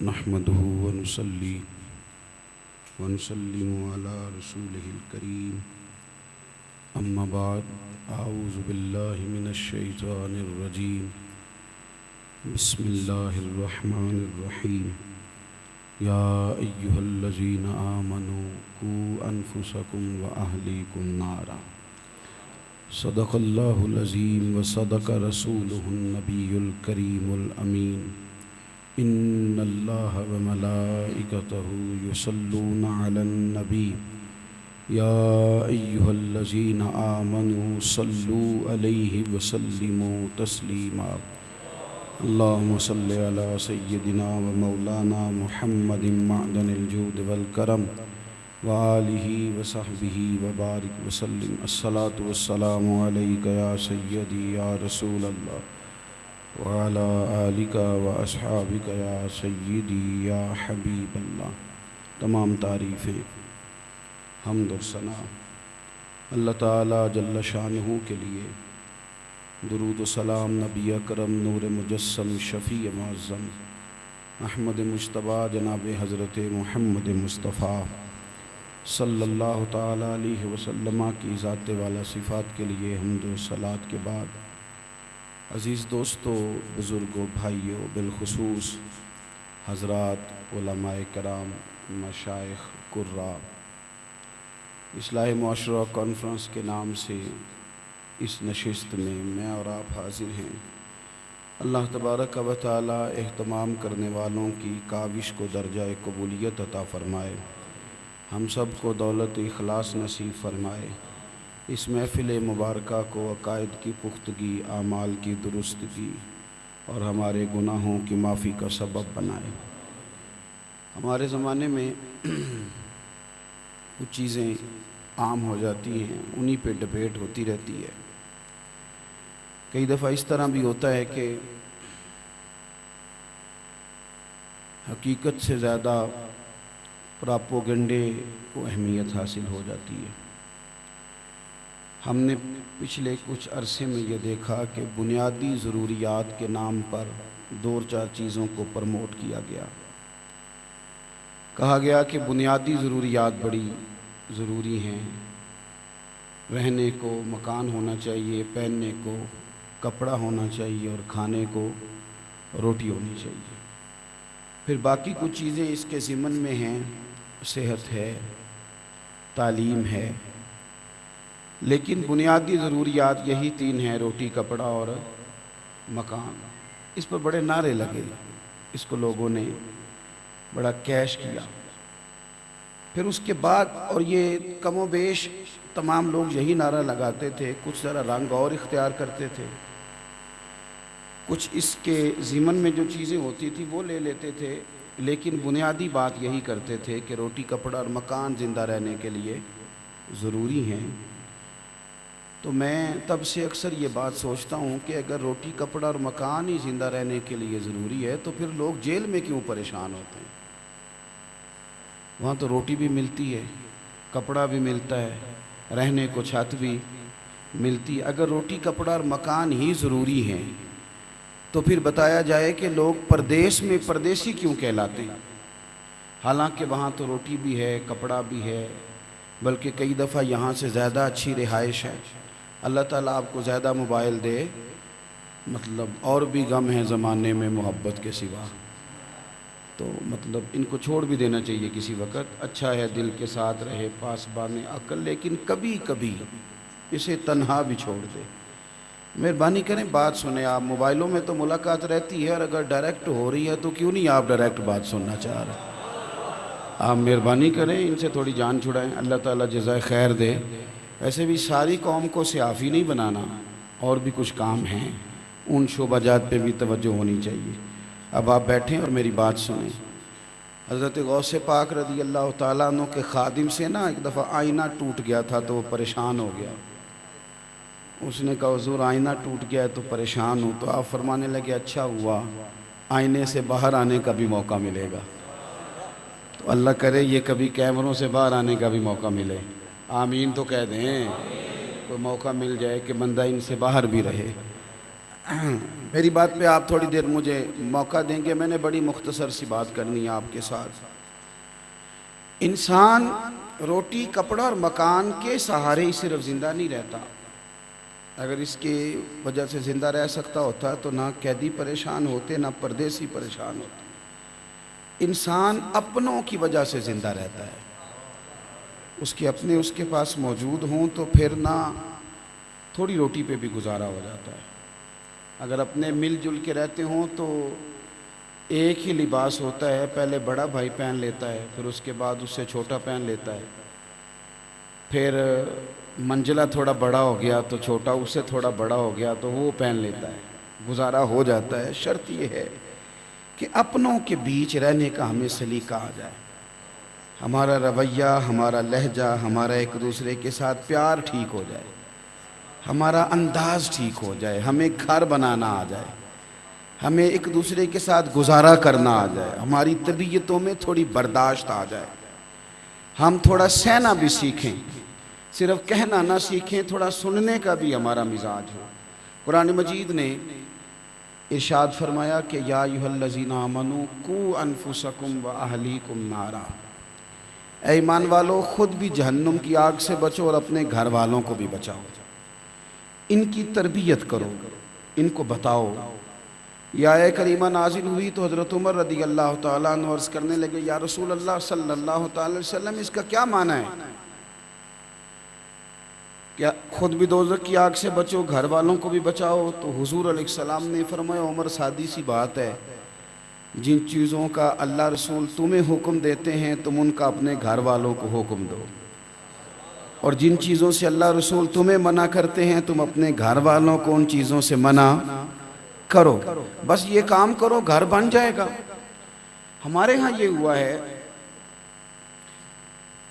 نحمده ونصلي ونسلم على رسوله الكريم أما بعد أعوذ بالله من الشيطان الرجيم بسم الله الرحمن الرحيم يا أيها الذين آمنوا قوا أنفسكم وأهليكم نارا صدق الله العظيم وصدق رسوله النبي الكريم الأمين إن الله وملائكته يصلون على النبي يا أيها الذين آمنوا صلوا عليه وسلموا تسليما اللهم صل على سيدنا ومولانا محمد معدن الجود والكرم وآله وصحبه وبارك وسلم الصلاة والسلام عليك يا سيدي يا رسول الله وعلى آلك وأصحابك يا سيدي يا حبيب الله. تمام تعریفیں حمد و ثنا اللہ تعالیٰ جل شانہ کے لیے، درود و سلام نبی اکرم نور مجسم شفیع معظم احمد مجتبیٰ جناب حضرت محمد مصطفیٰ صلی اللہ تعالیٰ علیہ وسلم کی ذات والا صفات کے لیے حمد و صلات کے بعد، عزیز دوستو، بزرگوں، بھائیوں، بالخصوص حضرات علماء کرام، مشائخ، قراء، اصلاح معاشرہ کانفرنس کے نام سے اس نشست میں میں اور آپ حاضر ہیں۔ اللہ تبارک و تعالی اہتمام کرنے والوں کی کاوش کو درجہ قبولیت عطا فرمائے، ہم سب کو دولت اخلاص نصیب فرمائے، اس محفل مبارکہ کو عقائد کی پختگی، اعمال کی درستگی اور ہمارے گناہوں کی معافی کا سبب بنائے۔ ہمارے زمانے میں کچھ چیزیں عام ہو جاتی ہیں، انہی پہ ڈبیٹ ہوتی رہتی ہے۔ کئی دفعہ اس طرح بھی ہوتا ہے کہ حقیقت سے زیادہ پراپوگنڈے کو اہمیت حاصل ہو جاتی ہے۔ ہم نے پچھلے کچھ عرصے میں یہ دیکھا کہ بنیادی ضروریات کے نام پر دو چار چیزوں کو پرموٹ کیا گیا۔ کہا گیا کہ بنیادی ضروریات بڑی ضروری ہیں، رہنے کو مکان ہونا چاہیے، پہننے کو کپڑا ہونا چاہیے اور کھانے کو روٹی ہونی چاہیے۔ پھر باقی کچھ چیزیں اس کے ضمن میں ہیں، صحت ہے، تعلیم ہے، لیکن بنیادی ضروریات یہی تین ہیں، روٹی، کپڑا اور مکان۔ اس پر بڑے نعرے لگے، اس کو لوگوں نے بڑا کیش کیا۔ پھر اس کے بعد، اور یہ کم و بیش تمام لوگ یہی نعرہ لگاتے تھے، کچھ ذرا رنگ اور اختیار کرتے تھے، کچھ اس کے ضمن میں جو چیزیں ہوتی تھی وہ لے لیتے تھے، لیکن بنیادی بات یہی کرتے تھے کہ روٹی، کپڑا اور مکان زندہ رہنے کے لیے ضروری ہیں۔ تو میں تب سے اکثر یہ بات سوچتا ہوں کہ اگر روٹی، کپڑا اور مکان ہی زندہ رہنے کے لیے ضروری ہے تو پھر لوگ جیل میں کیوں پریشان ہوتے ہیں؟ وہاں تو روٹی بھی ملتی ہے، کپڑا بھی ملتا ہے، رہنے کو چھت بھی ملتی ہے۔ اگر روٹی، کپڑا اور مکان ہی ضروری ہیں تو پھر بتایا جائے کہ لوگ پردیس میں پردیسی کیوں کہلاتے ہیں؟ حالانکہ وہاں تو روٹی بھی ہے، کپڑا بھی ہے، بلکہ کئی دفعہ یہاں سے زیادہ اچھی رہائش ہے۔ اللہ تعالیٰ آپ کو زیادہ موبائل دے، مطلب اور بھی غم ہے زمانے میں محبت کے سوا، تو مطلب ان کو چھوڑ بھی دینا چاہیے کسی وقت۔ اچھا ہے دل کے ساتھ رہے پاسبان عقل، لیکن کبھی کبھی اسے تنہا بھی چھوڑ دے۔ مہربانی کریں بات سنیں۔ آپ موبائلوں میں تو ملاقات رہتی ہے، اور اگر ڈائریکٹ ہو رہی ہے تو کیوں نہیں آپ ڈائریکٹ بات سننا چاہ رہے؟ آپ مہربانی کریں، ان سے تھوڑی جان چھڑائیں، اللہ تعالیٰ جزائے خیر دے۔ ایسے بھی ساری قوم کو سیافی نہیں بنانا، اور بھی کچھ کام ہیں، ان شعبہ جات پہ بھی توجہ ہونی چاہیے۔ اب آپ بیٹھیں اور میری بات سنیں۔ حضرت غوث پاک رضی اللہ تعالیٰ عنہ کے خادم سے ایک دفعہ آئینہ ٹوٹ گیا تھا تو وہ پریشان ہو گیا۔ اس نے کہا حضور آئینہ ٹوٹ گیا ہے تو پریشان ہوں، تو آپ فرمانے لگے اچھا ہوا، آئینے سے باہر آنے کا بھی موقع ملے گا۔ تو اللہ کرے یہ کبھی کیمروں سے باہر آنے کا بھی موقع ملے، آمین تو کہہ دیں، کوئی موقع مل جائے کہ بندہ ان سے باہر بھی رہے۔ میری بات پہ آپ تھوڑی دیر مجھے موقع دیں گے؟ میں نے بڑی مختصر سی بات کرنی ہے آپ کے ساتھ۔ انسان روٹی کپڑا اور مکان کے سہارے ہی صرف زندہ نہیں رہتا۔ اگر اس کی وجہ سے زندہ رہ سکتا ہوتا تو نہ قیدی پریشان ہوتے، نہ پردیسی پریشان ہوتے۔ انسان اپنوں کی وجہ سے زندہ رہتا ہے، اس کے پاس موجود ہوں تو پھر نہ تھوڑی روٹی پہ بھی گزارا ہو جاتا ہے۔ اگر اپنے مل جل کے رہتے ہوں تو ایک ہی لباس ہوتا ہے، پہلے بڑا بھائی پہن لیتا ہے، پھر اس کے بعد اس سے چھوٹا پہن لیتا ہے، پھر منزلہ تھوڑا بڑا ہو گیا تو چھوٹا اس سے تھوڑا بڑا ہو گیا تو وہ پہن لیتا ہے، گزارا ہو جاتا ہے۔ شرط یہ ہے کہ اپنوں کے بیچ رہنے کا ہمیں سلیقہ آ جائے، ہمارا رویہ، ہمارا لہجہ، ہمارا ایک دوسرے کے ساتھ پیار ٹھیک ہو جائے، ہمارا انداز ٹھیک ہو جائے، ہمیں گھر بنانا آ جائے، ہمیں ایک دوسرے کے ساتھ گزارا کرنا آ جائے، ہماری طبیعتوں میں تھوڑی برداشت آ جائے، ہم تھوڑا سہنا بھی سیکھیں، صرف کہنا نہ سیکھیں، تھوڑا سننے کا بھی ہمارا مزاج ہو۔ قرآن مجید نے ارشاد فرمایا کہ یا ایھا الذین آمنوا قوا انفسکم واہلیکم نارا، اے ایمان والو خود بھی جہنم کی آگ سے بچو اور اپنے گھر والوں کو بھی بچاؤ، ان کی تربیت کرو، ان کو بتاؤ۔ یہ آیہ کریمہ نازل ہوئی تو حضرت عمر رضی اللہ تعالیٰ عنہ عرض کرنے لگے یا رسول اللہ صلی اللہ تعالی وسلم اس کا کیا معنی ہے؟ کیا خود بھی دوزخ کی آگ سے بچو، گھر والوں کو بھی بچاؤ؟ تو حضور علیہ السلام نے فرمایا عمر سادی سی بات ہے، جن چیزوں کا اللہ رسول تمہیں حکم دیتے ہیں تم ان کا اپنے گھر والوں کو حکم دو، اور جن چیزوں سے اللہ رسول تمہیں منع کرتے ہیں تم اپنے گھر والوں کو ان چیزوں سے منع کرو۔ بس یہ کام کرو، گھر بن جائے گا۔ ہمارے ہاں یہ ہوا ہے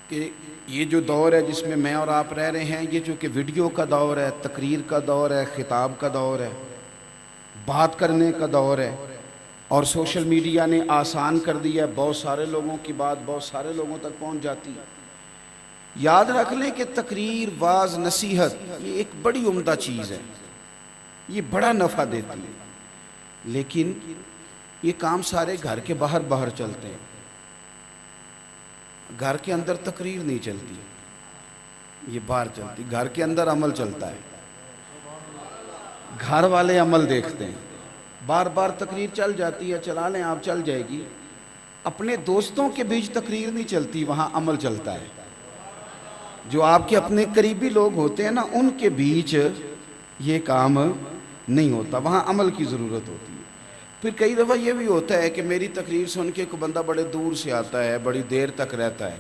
کہ یہ جو دور ہے جس میں میں اور آپ رہ رہے ہیں، یہ جو کہ ویڈیو کا دور ہے، تقریر کا دور ہے، خطاب کا دور ہے، بات کرنے کا دور ہے، اور سوشل میڈیا نے آسان کر دیا ہے، بہت سارے لوگوں کی بات بہت سارے لوگوں تک پہنچ جاتی ہے۔ یاد رکھ لیں کہ تقریر، واعظ، نصیحت یہ ایک بڑی عمدہ چیز ہے، یہ بڑا نفع دیتی ہے، لیکن یہ کام سارے گھر کے باہر چلتے ہیں، گھر کے اندر تقریر نہیں چلتی، یہ باہر چلتی۔ گھر کے اندر عمل چلتا ہے، گھر والے عمل دیکھتے ہیں، بار بار تقریر چل جاتی ہے، چلا لیں آپ، چل جائے گی۔ اپنے دوستوں کے بیچ تقریر نہیں چلتی، وہاں عمل چلتا ہے۔ جو آپ کے اپنے قریبی لوگ ہوتے ہیں نا، ان کے بیچ یہ کام نہیں ہوتا، وہاں عمل کی ضرورت ہوتی ہے۔ پھر کئی دفعہ یہ بھی ہوتا ہے کہ میری تقریر سن کے کوئی بندہ بڑے دور سے آتا ہے، بڑی دیر تک رہتا ہے،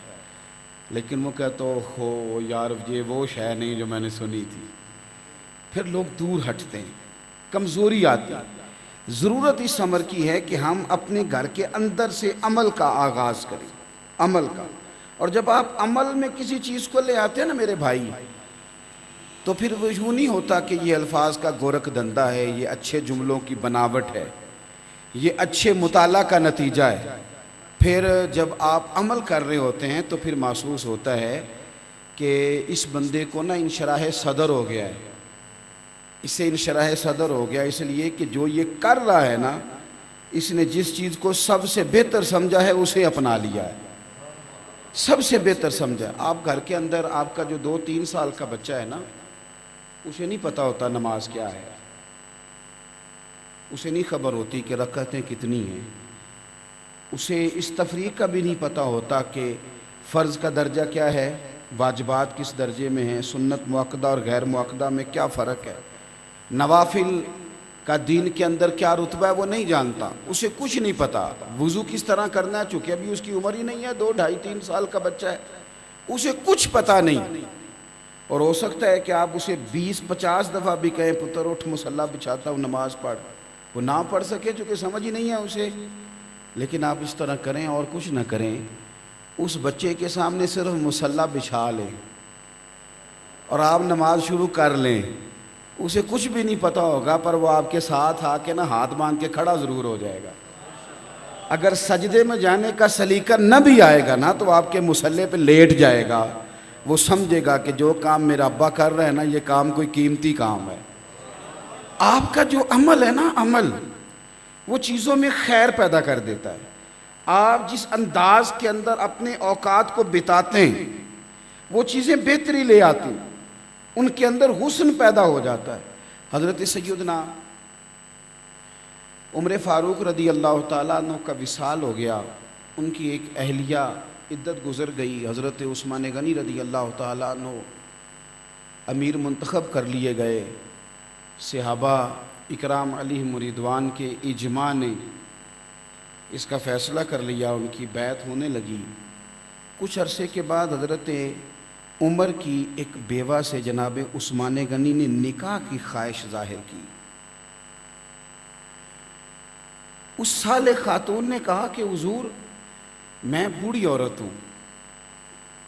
لیکن وہ کہتا ہو یار یہ وہ شے نہیں جو میں نے سنی تھی، پھر لوگ دور ہٹتے ہیں، کمزوری آتی ہے۔ ضرورت اس امر کی ہے کہ ہم اپنے گھر کے اندر سے عمل کا آغاز کریں، عمل کا۔ اور جب آپ عمل میں کسی چیز کو لے آتے ہیں نا میرے بھائی، تو پھر وہ یوں نہیں ہوتا کہ یہ الفاظ کا گورکھ دھندا ہے، یہ اچھے جملوں کی بناوٹ ہے، یہ اچھے مطالعہ کا نتیجہ ہے۔ پھر جب آپ عمل کر رہے ہوتے ہیں تو پھر محسوس ہوتا ہے کہ اس بندے کو نا انشراح صدر ہو گیا ہے، اس سے انشراح صدر ہو گیا، اس لیے کہ جو یہ کر رہا ہے نا، اس نے جس چیز کو سب سے بہتر سمجھا ہے اسے اپنا لیا ہے، سب سے بہتر سمجھا۔ آپ گھر کے اندر آپ کا جو 2-3 سال کا بچہ ہے نا، اسے نہیں پتا ہوتا نماز کیا ہے، اسے نہیں خبر ہوتی کہ رکعتیں کتنی ہیں، اسے اس تفریق کا بھی نہیں پتا ہوتا کہ فرض کا درجہ کیا ہے، واجبات کس درجے میں ہیں، سنت مؤکدہ اور غیر مؤکدہ میں کیا فرق ہے، نوافل کا دین کے اندر کیا رتبہ ہے وہ نہیں جانتا، اسے کچھ نہیں پتا۔ وضو کس طرح کرنا ہے، چونکہ ابھی اس کی عمر ہی نہیں ہے، 2, 2.5, 3 سال کا بچہ ہے، اسے کچھ پتا نہیں۔ اور ہو سکتا ہے کہ آپ اسے 20-50 دفعہ بھی کہیں پتر اٹھ مصلی بچھاتا ہوں نماز پڑھ، وہ نہ پڑھ سکے چونکہ سمجھ ہی نہیں ہے اسے۔ لیکن آپ اس طرح کریں اور کچھ نہ کریں، اس بچے کے سامنے صرف مصلی بچھا لیں اور آپ نماز شروع کر لیں، اسے کچھ بھی نہیں پتا ہوگا، پر وہ آپ کے ساتھ آ کے نا ہاتھ باندھ کے کھڑا ضرور ہو جائے گا۔ اگر سجدے میں جانے کا سلیقہ نہ بھی آئے گا نا تو آپ کے مصلی پہ لیٹ جائے گا، وہ سمجھے گا کہ جو کام میرا ابا کر رہا ہے نا، یہ کام کوئی قیمتی کام ہے۔ آپ کا جو عمل ہے نا، عمل وہ چیزوں میں خیر پیدا کر دیتا ہے. آپ جس انداز کے اندر اپنے اوقات کو بتاتے ہیں وہ چیزیں بہتری لے آتی ہیں، ان کے اندر حسن پیدا ہو جاتا ہے. حضرت سیدنا عمر فاروق رضی اللہ تعالیٰ عنہ کا وصال ہو گیا. ان کی ایک اہلیہ عدت گزر گئی. حضرت عثمان غنی رضی اللہ تعالیٰ عنہ امیر منتخب کر لیے گئے. صحابہ اکرام علیہم رضوان کے اجماع نے اس کا فیصلہ کر لیا، ان کی بیعت ہونے لگی. کچھ عرصے کے بعد حضرت عمر کی ایک بیوہ سے جناب عثمان غنی نے نکاح کی خواہش ظاہر کی. اس صالح خاتون نے کہا کہ حضور میں بوڑھی عورت ہوں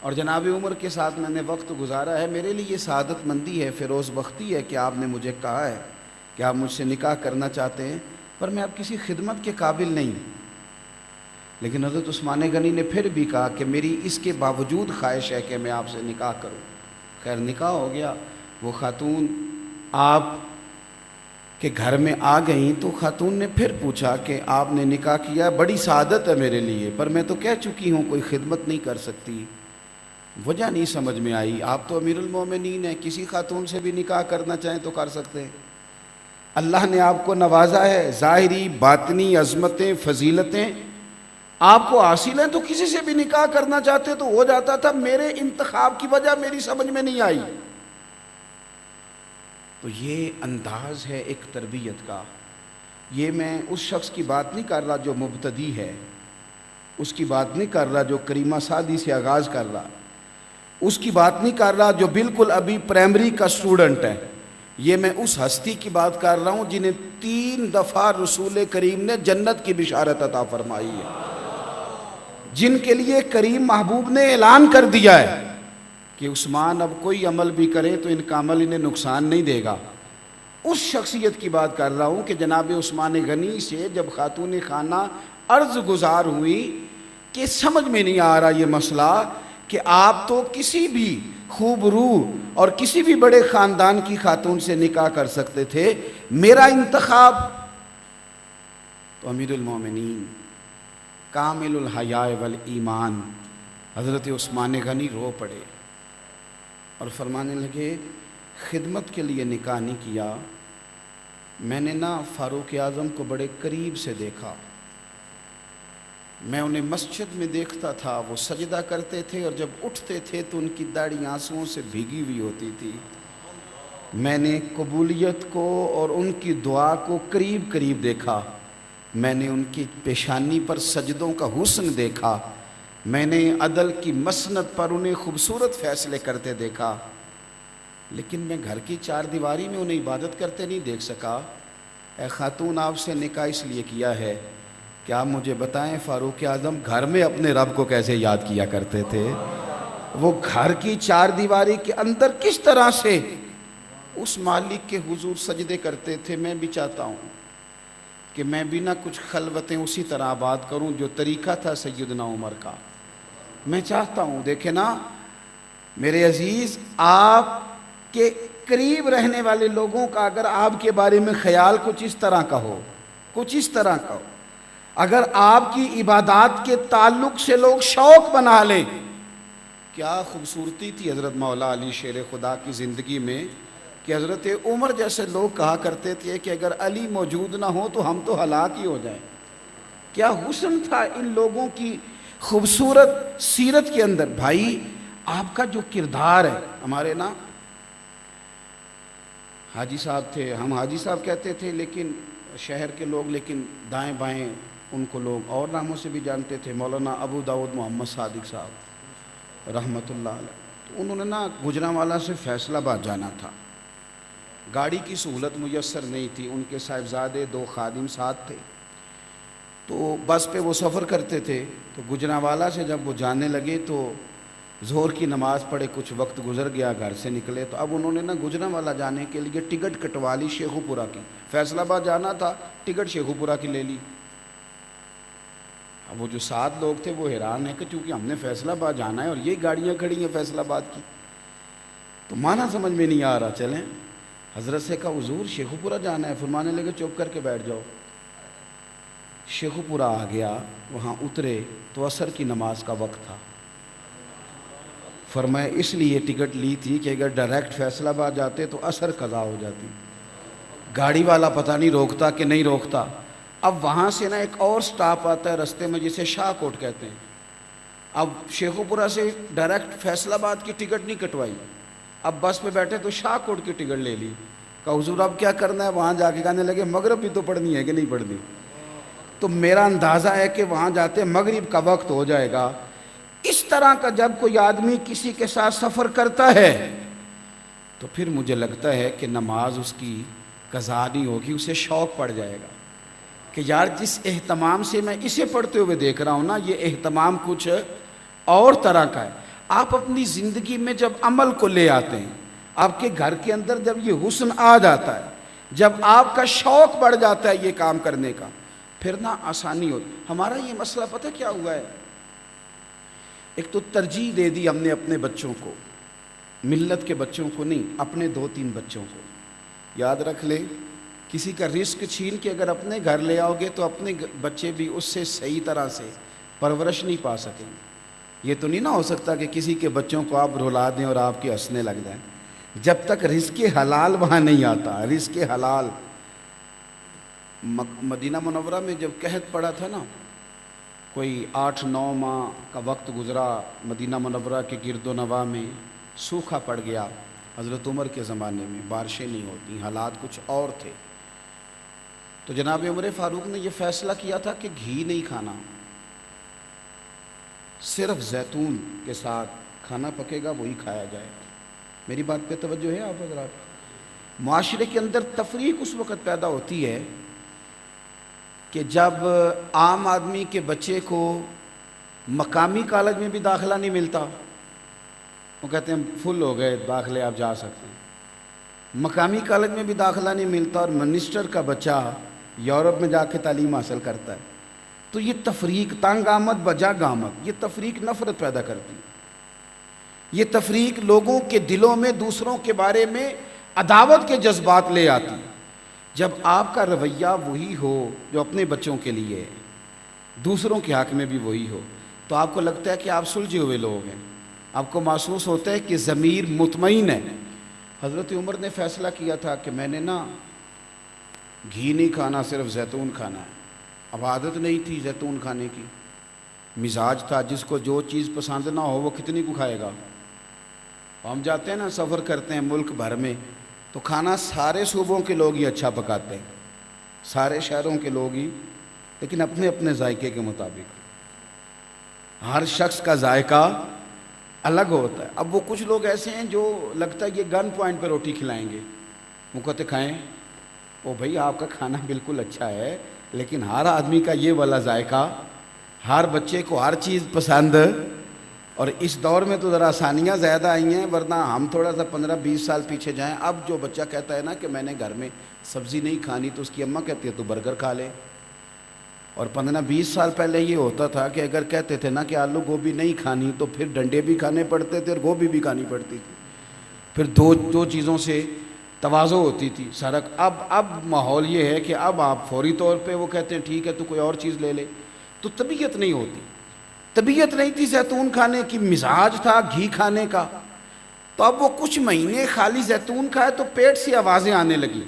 اور جناب عمر کے ساتھ میں نے وقت گزارا ہے، میرے لیے یہ سعادت مندی ہے، فیروز بختی ہے کہ آپ نے مجھے کہا ہے کہ آپ مجھ سے نکاح کرنا چاہتے ہیں، پر میں اب کسی خدمت کے قابل نہیں. لیکن حضرت عثمان غنی نے پھر بھی کہا کہ میری اس کے باوجود خواہش ہے کہ میں آپ سے نکاح کروں. خیر نکاح ہو گیا. وہ خاتون آپ کے گھر میں آ گئیں تو خاتون نے پھر پوچھا کہ آپ نے نکاح کیا، بڑی سعادت ہے میرے لیے، پر میں تو کہہ چکی ہوں کوئی خدمت نہیں کر سکتی. وجہ نہیں سمجھ میں آئی. آپ تو امیر المومنین ہیں، کسی خاتون سے بھی نکاح کرنا چاہیں تو کر سکتے ہیں. اللہ نے آپ کو نوازا ہے، ظاہری باطنی عظمتیں فضیلتیں آپ کو حاصل ہیں، تو کسی سے بھی نکاح کرنا چاہتے تو ہو جاتا تھا. میرے انتخاب کی وجہ میری سمجھ میں نہیں آئی. تو یہ انداز ہے ایک تربیت کا. یہ میں اس شخص کی بات نہیں کر رہا جو مبتدی ہے، اس کی بات نہیں کر رہا جو کریمہ سعدی سے آغاز کر رہا، اس کی بات نہیں کر رہا جو بالکل ابھی پرائمری کا سٹوڈنٹ ہے. یہ میں اس ہستی کی بات کر رہا ہوں جنہیں 3 دفعہ رسول کریم نے جنت کی بشارت عطا فرمائی ہے، جن کے لیے کریم محبوب نے اعلان کر دیا ہے کہ عثمان اب کوئی عمل بھی کرے تو ان کا عمل انہیں نقصان نہیں دے گا. اس شخصیت کی بات کر رہا ہوں کہ جناب عثمان غنی سے جب خاتون خانہ عرض گزار ہوئی کہ سمجھ میں نہیں آ رہا یہ مسئلہ کہ آپ تو کسی بھی خوب روح اور کسی بھی بڑے خاندان کی خاتون سے نکاح کر سکتے تھے، میرا انتخاب. تو امیر المومنین کامل الحیاء والایمان حضرت عثمان غنی رو پڑے اور فرمانے لگے خدمت کے لیے نکاح نہیں کیا، میں نے نا فاروق اعظم کو بڑے قریب سے دیکھا، میں انہیں مسجد میں دیکھتا تھا، وہ سجدہ کرتے تھے اور جب اٹھتے تھے تو ان کی داڑھی آنسوؤں سے بھیگی ہوئی ہوتی تھی. میں نے قبولیت کو اور ان کی دعا کو قریب قریب دیکھا، میں نے ان کی پیشانی پر سجدوں کا حسن دیکھا، میں نے عدل کی مسند پر انہیں خوبصورت فیصلے کرتے دیکھا، لیکن میں گھر کی 4 دیواری میں انہیں عبادت کرتے نہیں دیکھ سکا. اے خاتون آپ سے نکاح اس لیے کیا ہے کہ آپ مجھے بتائیں فاروق اعظم گھر میں اپنے رب کو کیسے یاد کیا کرتے تھے، وہ گھر کی 4 دیواری کے اندر کس طرح سے اس مالک کے حضور سجدے کرتے تھے. میں بھی چاہتا ہوں کہ میں بھی نہ کچھ خلوتیں اسی طرح آباد کروں جو طریقہ تھا سیدنا عمر کا. میں چاہتا ہوں دیکھیں نا میرے عزیز، آپ کے قریب رہنے والے لوگوں کا اگر آپ کے بارے میں خیال کچھ اس طرح کا ہو، کچھ اس طرح کا ہو، اگر آپ کی عبادات کے تعلق سے لوگ شوق بنا لیں. کیا خوبصورتی تھی حضرت مولا علی شیر خدا کی زندگی میں کہ حضرت عمر جیسے لوگ کہا کرتے تھے کہ اگر علی موجود نہ ہو تو ہم تو ہلاک ہی ہو جائیں. کیا حسن تھا ان لوگوں کی خوبصورت سیرت کے اندر. بھائی آپ کا جو کردار ہے، ہمارے نا حاجی صاحب تھے، ہم حاجی صاحب کہتے تھے لیکن شہر کے لوگ، لیکن دائیں بائیں ان کو لوگ اور ناموں سے بھی جانتے تھے، مولانا ابو داؤد محمد صادق صاحب رحمۃ اللہ علیہ. تو انہوں نے نا گجرانوالا سے فیصل آباد جانا تھا، گاڑی کی سہولت میسر نہیں تھی، ان کے صاحبزادے 2 خادم ساتھ تھے، تو بس پہ وہ سفر کرتے تھے. تو گجرانوالا سے جب وہ جانے لگے تو ظہر کی نماز پڑھے، کچھ وقت گزر گیا، گھر سے نکلے تو اب انہوں نے نا گجرانوالا جانے کے لیے ٹکٹ کٹوا لی شیخو پورہ کی. فیصل آباد جانا تھا، ٹکٹ شیخو پورہ کی لے لی. اب وہ جو 7 لوگ تھے وہ حیران ہے کہ چونکہ ہم نے فیصل آباد جانا ہے اور یہ گاڑیاں کھڑی ہیں فیصل آباد کی، تو معنی سمجھ میں نہیں آ رہا. چلیں حضرت سے کہا حضور شیخو پورہ جانا ہے، فرمانے لگے چپ کر کے بیٹھ جاؤ۔ شیخو پورہ آ گیا، وہاں اترے تو عصر کی نماز کا وقت تھا۔ فرمایا اس لیے ٹکٹ لی تھی کہ اگر ڈائریکٹ فیصل آباد جاتے تو عصر قضا ہو جاتی، گاڑی والا پتہ نہیں روکتا کہ نہیں روکتا۔ اب وہاں سے نا ایک اور سٹاپ آتا ہے رستے میں جسے شاہ کوٹ کہتے ہیں۔ اب شیخو پورہ سے ڈائریکٹ فیصل آباد کی ٹکٹ نہیں کٹوائی، اب بس پہ بیٹھے تو شاہ کوٹ کی ٹکٹ لے لی۔ کہا حضور اب کیا کرنا ہے؟ وہاں جا کے کہنے لگے مغرب بھی تو پڑھنی ہے کہ نہیں پڑھنی؟ تو میرا اندازہ ہے کہ وہاں جاتے مغرب کا وقت ہو جائے گا۔ اس طرح کا جب کوئی آدمی کسی کے ساتھ سفر کرتا ہے تو پھر مجھے لگتا ہے کہ نماز اس کی قضا نہیں ہوگی، اسے شوق پڑ جائے گا کہ یار جس اہتمام سے میں اسے پڑھتے ہوئے دیکھ رہا ہوں نا، یہ اہتمام کچھ اور طرح کا ہے۔ آپ اپنی زندگی میں جب عمل کو لے آتے ہیں، آپ کے گھر کے اندر جب یہ حسن آ جاتا ہے، جب آپ کا شوق بڑھ جاتا ہے یہ کام کرنے کا، پھر نہ آسانی ہوتی۔ ہمارا یہ مسئلہ پتہ کیا ہوا ہے؟ ایک تو ترجیح دے دی ہم نے اپنے بچوں کو، ملت کے بچوں کو نہیں، اپنے 2-3 بچوں کو۔ یاد رکھ لے، کسی کا رزق چھین کے اگر اپنے گھر لے آؤ گے تو اپنے بچے بھی اس سے صحیح طرح سے پرورش نہیں پا سکیں گے۔ یہ تو نہیں نہ ہو سکتا کہ کسی کے بچوں کو آپ رلا دیں اور آپ کے ہنسنے لگ جائیں۔ جب تک رزق حلال وہاں نہیں آتا، رزق حلال۔ مدینہ منورہ میں جب قحط پڑا تھا نا، کوئی 8-9 ماہ کا وقت گزرا، مدینہ منورہ کے گرد و نواح میں سوکھا پڑ گیا۔ حضرت عمر کے زمانے میں بارشیں نہیں ہوتی، حالات کچھ اور تھے۔ تو جناب عمر فاروق نے یہ فیصلہ کیا تھا کہ گھی نہیں کھانا، صرف زیتون کے ساتھ کھانا پکے گا وہی کھایا جائے۔ میری بات پہ توجہ ہے آپ حضرات؟ معاشرے کے اندر تفریق اس وقت پیدا ہوتی ہے کہ جب عام آدمی کے بچے کو مقامی کالج میں بھی داخلہ نہیں ملتا، وہ کہتے ہیں فل ہو گئے داخلے، آپ جا سکتے ہیں۔ مقامی کالج میں بھی داخلہ نہیں ملتا اور منسٹر کا بچہ یورپ میں جا کے تعلیم حاصل کرتا ہے، تو یہ تفریق، تنگ آمد بجا گامد، یہ تفریق نفرت پیدا کرتی ہے۔ یہ تفریق لوگوں کے دلوں میں دوسروں کے بارے میں عداوت کے جذبات لے آتی ہے۔ جب آپ کا رویہ وہی ہو جو اپنے بچوں کے لیے ہے، دوسروں کے حق میں بھی وہی ہو، تو آپ کو لگتا ہے کہ آپ سلجھے ہوئے لوگ ہیں، آپ کو محسوس ہوتا ہے کہ ضمیر مطمئن ہے۔ حضرت عمر نے فیصلہ کیا تھا کہ میں نے نا گھی نہیں کھانا، صرف زیتون کھانا ہے۔ اب عادت نہیں تھی زیتون کھانے کی، مزاج تھا جس کو جو چیز پسند نہ ہو وہ کتنی کو کھائے گا۔ ہم جاتے ہیں نا، سفر کرتے ہیں ملک بھر میں، تو کھانا سارے صوبوں کے لوگ ہی اچھا پکاتے ہیں، سارے شہروں کے لوگ ہی، لیکن اپنے اپنے ذائقے کے مطابق ہر شخص کا ذائقہ الگ ہوتا ہے۔ اب وہ کچھ لوگ ایسے ہیں جو لگتا ہے یہ گن پوائنٹ پہ روٹی کھلائیں گے، وہ کہتے کھائیں، او بھائی آپ کا کھانا بالکل اچھا ہے لیکن ہر آدمی کا یہ والا ذائقہ، ہر بچے کو ہر چیز پسند۔ اور اس دور میں تو ذرا آسانیاں زیادہ آئی ہیں، ورنہ ہم تھوڑا سا 15-20 سال پیچھے جائیں، اب جو بچہ کہتا ہے نا کہ میں نے گھر میں سبزی نہیں کھانی تو اس کی اماں کہتی ہے تو برگر کھا لے۔ اور 15-20 سال پہلے یہ ہوتا تھا کہ اگر کہتے تھے نا کہ آلو گوبھی نہیں کھانی تو پھر ڈنڈے بھی کھانے پڑتے تھے اور گوبھی بھی کھانی پڑتی تھی، پھر دو چیزوں سے توازو ہوتی تھی سرک۔ اب ماحول یہ ہے کہ اب آپ فوری طور پہ وہ کہتے ہیں ٹھیک ہے تو کوئی اور چیز لے لے، تو طبیعت نہیں ہوتی، طبیعت نہیں تھی زیتون کھانے کی، مزاج تھا گھی کھانے کا۔ تو اب وہ کچھ مہینے خالی زیتون کھائے تو پیٹ سے آوازیں آنے لگی،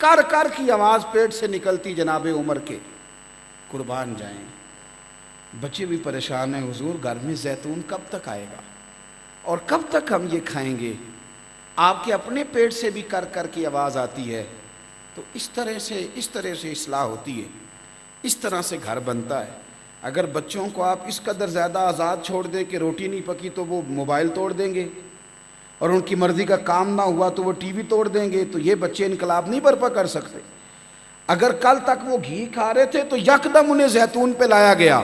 کر کر کی آواز پیٹ سے نکلتی جناب عمر کے، قربان جائیں۔ بچے بھی پریشان ہیں، حضور گھر میں زیتون کب تک آئے گا اور کب تک ہم یہ کھائیں گے؟ آپ کے اپنے پیٹ سے بھی کر کر کی آواز آتی ہے۔ تو اس طرح سے اصلاح ہوتی ہے، اس طرح سے گھر بنتا ہے۔ اگر بچوں کو آپ اس قدر زیادہ آزاد چھوڑ دیں کہ روٹی نہیں پکی تو وہ موبائل توڑ دیں گے، اور ان کی مرضی کا کام نہ ہوا تو وہ ٹی وی توڑ دیں گے، تو یہ بچے انقلاب نہیں برپا کر سکتے۔ اگر کل تک وہ گھی کھا رہے تھے تو یکدم انہیں زیتون پہ لایا گیا،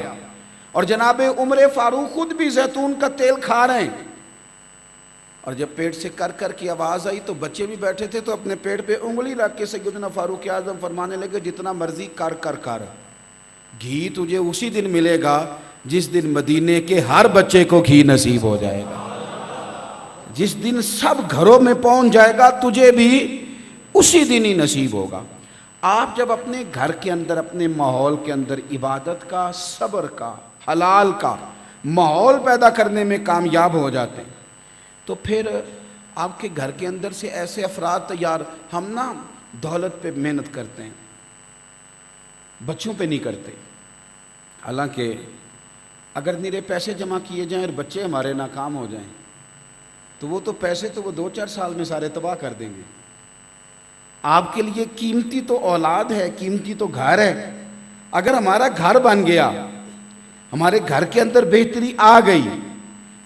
اور جناب عمر فاروق خود بھی زیتون کا تیل کھا رہے ہیں، اور جب پیٹ سے کر کر کی آواز آئی تو بچے بھی بیٹھے تھے تو اپنے پیٹ پہ انگلی رکھ کے سیدنا فاروق اعظم فرمانے لگے جتنا مرضی کر گھی تجھے اسی دن ملے گا جس دن مدینے کے ہر بچے کو گھی نصیب ہو جائے گا، جس دن سب گھروں میں پہنچ جائے گا تجھے بھی اسی دن ہی نصیب ہوگا۔ آپ جب اپنے گھر کے اندر، اپنے ماحول کے اندر عبادت کا، صبر کا، حلال کا ماحول پیدا کرنے میں کامیاب ہو جاتے ہیں تو پھر آپ کے گھر کے اندر سے ایسے افراد تیار، ہم نا دولت پہ محنت کرتے ہیں، بچوں پہ نہیں کرتے۔ حالانکہ اگر میرے پیسے جمع کیے جائیں اور بچے ہمارے ناکام ہو جائیں تو وہ تو پیسے تو وہ 2-4 سال میں سارے تباہ کر دیں گے۔ آپ کے لیے قیمتی تو اولاد ہے، قیمتی تو گھر ہے۔ اگر ہمارا گھر بن گیا، ہمارے گھر کے اندر بہتری آ گئی،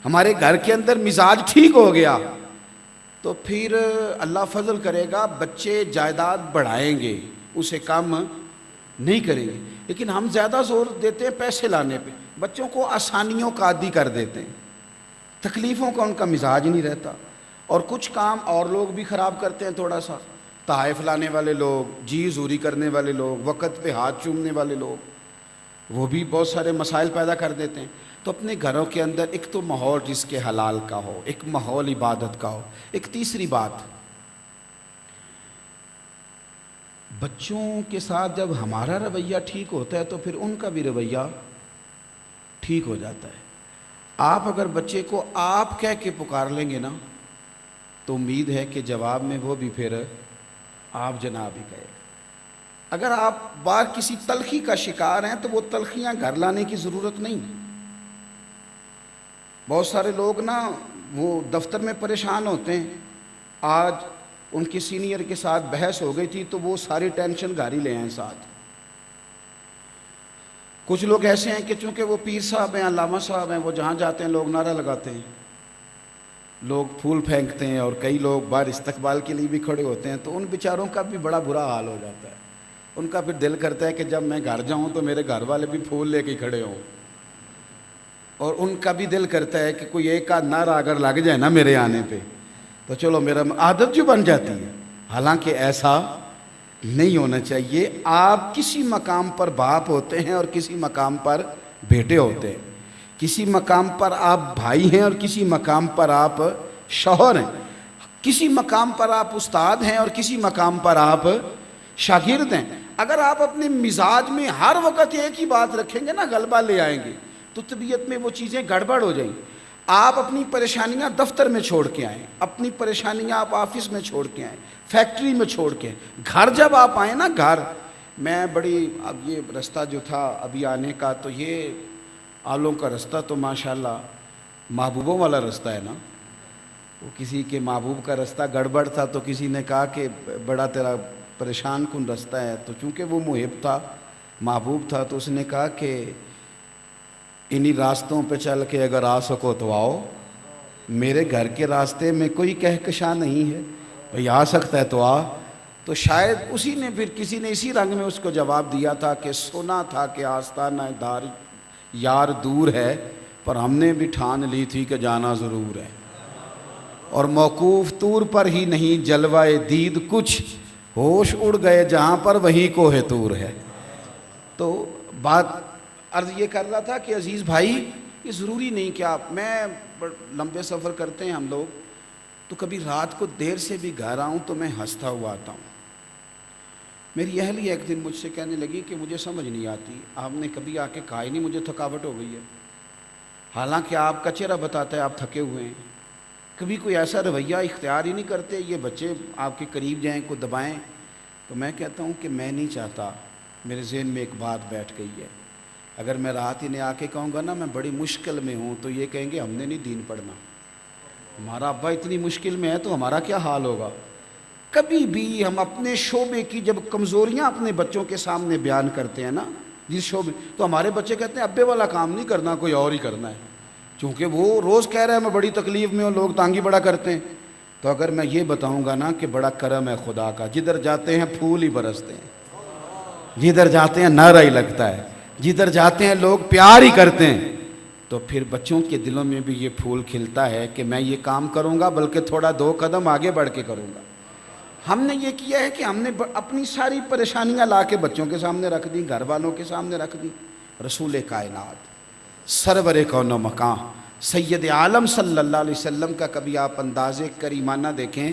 ہمارے گھر کے اندر مزاج ٹھیک ہو گیا تو پھر اللہ فضل کرے گا، بچے جائیداد بڑھائیں گے، اسے کم نہیں کریں گے۔ لیکن ہم زیادہ زور دیتے ہیں پیسے لانے پہ، بچوں کو آسانیوں کا عادی کر دیتے ہیں، تکلیفوں کا ان کا مزاج نہیں رہتا۔ اور کچھ کام اور لوگ بھی خراب کرتے ہیں، تھوڑا سا تحائف لانے والے لوگ، جی حضوری کرنے والے لوگ، وقت پہ ہاتھ چومنے والے لوگ، وہ بھی بہت سارے مسائل پیدا کر دیتے ہیں۔ تو اپنے گھروں کے اندر ایک تو ماحول جس کے حلال کا ہو، ایک ماحول عبادت کا ہو۔ ایک تیسری بات، بچوں کے ساتھ جب ہمارا رویہ ٹھیک ہوتا ہے تو پھر ان کا بھی رویہ ٹھیک ہو جاتا ہے۔ آپ اگر بچے کو آپ کہہ کے پکار لیں گے نا تو امید ہے کہ جواب میں وہ بھی پھر آپ جناب ہی کہے گا۔ اگر آپ بار کسی تلخی کا شکار ہیں تو وہ تلخیاں گھر لانے کی ضرورت نہیں۔ بہت سارے لوگ نا وہ دفتر میں پریشان ہوتے ہیں، آج ان کے سینئر کے ساتھ بحث ہو گئی تھی تو وہ ساری ٹینشن گھر ہی لے آئیں ساتھ۔ کچھ لوگ ایسے ہیں کہ چونکہ وہ پیر صاحب ہیں، علامہ صاحب ہیں، وہ جہاں جاتے ہیں لوگ نعرہ لگاتے ہیں، لوگ پھول پھینکتے ہیں، اور کئی لوگ باہر استقبال کے لیے بھی کھڑے ہوتے ہیں، تو ان بیچاروں کا بھی بڑا برا حال ہو جاتا ہے۔ ان کا پھر دل کرتا ہے کہ جب میں گھر جاؤں تو میرے گھر والے بھی پھول لے کے کھڑے ہوں، اور ان کا بھی دل کرتا ہے کہ کوئی ایک آدھ نعرہ اگر لگ جائے نا میرے آنے پہ تو چلو میرا عادت جو بن جاتی ہے۔ حالانکہ ایسا نہیں ہونا چاہیے۔ آپ کسی مقام پر باپ ہوتے ہیں اور کسی مقام پر بیٹے ہوتے ہیں، کسی مقام پر آپ بھائی ہیں اور کسی مقام پر آپ شوہر ہیں، کسی مقام پر آپ استاد ہیں اور کسی مقام پر آپ شاگرد ہیں۔ اگر آپ اپنے مزاج میں ہر وقت ایک ہی بات رکھیں گے نا، غلبہ لے آئیں گے تو طبیعت میں وہ چیزیں گڑبڑ ہو جائیں گی۔ آپ اپنی پریشانیاں دفتر میں چھوڑ کے آئیں، اپنی پریشانیاں آپ آفس میں چھوڑ کے آئیں، فیکٹری میں چھوڑ کے آئیں، گھر جب آپ آئیں نا گھر میں بڑی، اب یہ رستہ جو تھا ابھی آنے کا تو یہ آلوں کا رستہ تو ماشاءاللہ محبوبوں والا رستہ ہے نا۔ وہ کسی کے محبوب کا رستہ گڑبڑ تھا تو کسی نے کہا کہ بڑا تیرا پریشان کن رستہ ہے، تو چونکہ وہ محب تھا، محبوب تھا، تو اس نے کہا کہ انہی راستوں پہ چل کے اگر آ سکو تو آؤ، میرے گھر کے راستے میں کوئی کہکشاں نہیں ہے، بھئی آ سکتا ہے تو آ۔ تو شاید اسی نے پھر کسی نے اسی رنگ میں اس کو جواب دیا تھا کہ سنا تھا کہ آستانہ دار یار دور ہے، پر ہم نے بھی ٹھان لی تھی کہ جانا ضرور ہے، اور موقوف طور پر ہی نہیں جلوائے دید کچھ، ہوش اڑ گئے جہاں پر وہیں کوہ طور ہے۔ تو بات عرض یہ کر رہا تھا کہ عزیز بھائی، یہ ضروری نہیں کہ آپ، میں لمبے سفر کرتے ہیں ہم لوگ، تو کبھی رات کو دیر سے بھی گھر آؤں تو میں ہنستا ہوا آتا ہوں۔ میری اہلیہ ایک دن مجھ سے کہنے لگی کہ مجھے سمجھ نہیں آتی، آپ نے کبھی آ کے کہا ہی نہیں مجھے تھکاوٹ ہو گئی ہے، حالانکہ آپ کا چہرہ بتاتا ہے آپ تھکے ہوئے ہیں، کبھی کوئی ایسا رویہ اختیار ہی نہیں کرتے، یہ بچے آپ کے قریب جائیں کو دبائیں۔ تو میں کہتا ہوں کہ میں نہیں چاہتا، میرے ذہن میں ایک بات بیٹھ گئی ہے، اگر میں رات انہیں آ کے کہوں گا نا میں بڑی مشکل میں ہوں تو یہ کہیں گے ہم نے نہیں دین پڑھنا، ہمارا ابا اتنی مشکل میں ہے تو ہمارا کیا حال ہوگا۔ کبھی بھی ہم اپنے شعبے کی جب کمزوریاں اپنے بچوں کے سامنے بیان کرتے ہیں نا، جس شعبے، تو ہمارے بچے کہتے ہیں ابے والا کام نہیں کرنا، کوئی اور ہی کرنا ہے، چونکہ وہ روز کہہ رہے ہیں میں بڑی تکلیف میں ہوں، لوگ تانگی بڑا کرتے ہیں۔ تو اگر میں یہ بتاؤں گا نا کہ بڑا کرم ہے خدا کا، جدھر جاتے ہیں پھول ہی برستے ہیں، جدھر جاتے ہیں نعرہ ہی لگتا ہے، جدھر جاتے ہیں لوگ پیار ہی کرتے ہیں، تو پھر بچوں کے دلوں میں بھی یہ پھول کھلتا ہے کہ میں یہ کام کروں گا، بلکہ تھوڑا 2 قدم آگے بڑھ کے کروں گا۔ ہم نے یہ کیا ہے کہ ہم نے اپنی ساری پریشانیاں لا کے بچوں کے سامنے رکھ دی، گھر والوں کے سامنے رکھ دی۔ رسول کائنات، سرور کون و مکان، سید عالم صلی اللہ علیہ وسلم کا کبھی آپ انداز کریمانہ دیکھیں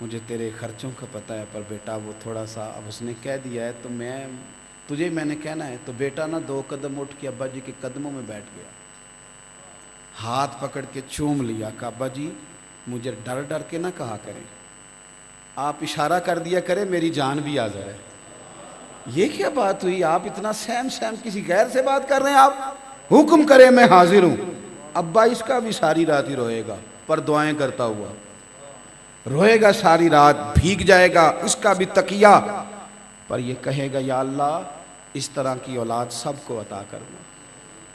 مجھے تیرے خرچوں کا پتہ ہے، پر بیٹا وہ تھوڑا سا اب اس نے کہہ دیا ہے تو میں نے کہنا ہے۔ تو بیٹا نا 2 قدم اٹھ کے ابا جی کے قدموں میں بیٹھ گیا، ہاتھ پکڑ کے چوم لیا کہ ابا جی مجھے ڈر ڈر کے نہ کہا کریں، آپ اشارہ کر دیا کریں میری جان بھی حاضر ہے۔ یہ کیا بات ہوئی، آپ اتنا سیم کسی غیر سے بات کر رہے ہیں، آپ حکم کریں میں حاضر ہوں۔ ابا اس کا بھی ساری رات ہی روئے گا، پر دعائیں کرتا ہوا روئے گا، ساری رات بھیگ جائے گا، اس کا بھی تقیہ، پر یہ کہے گا یا اللہ اس طرح کی اولاد سب کو عطا کرنا۔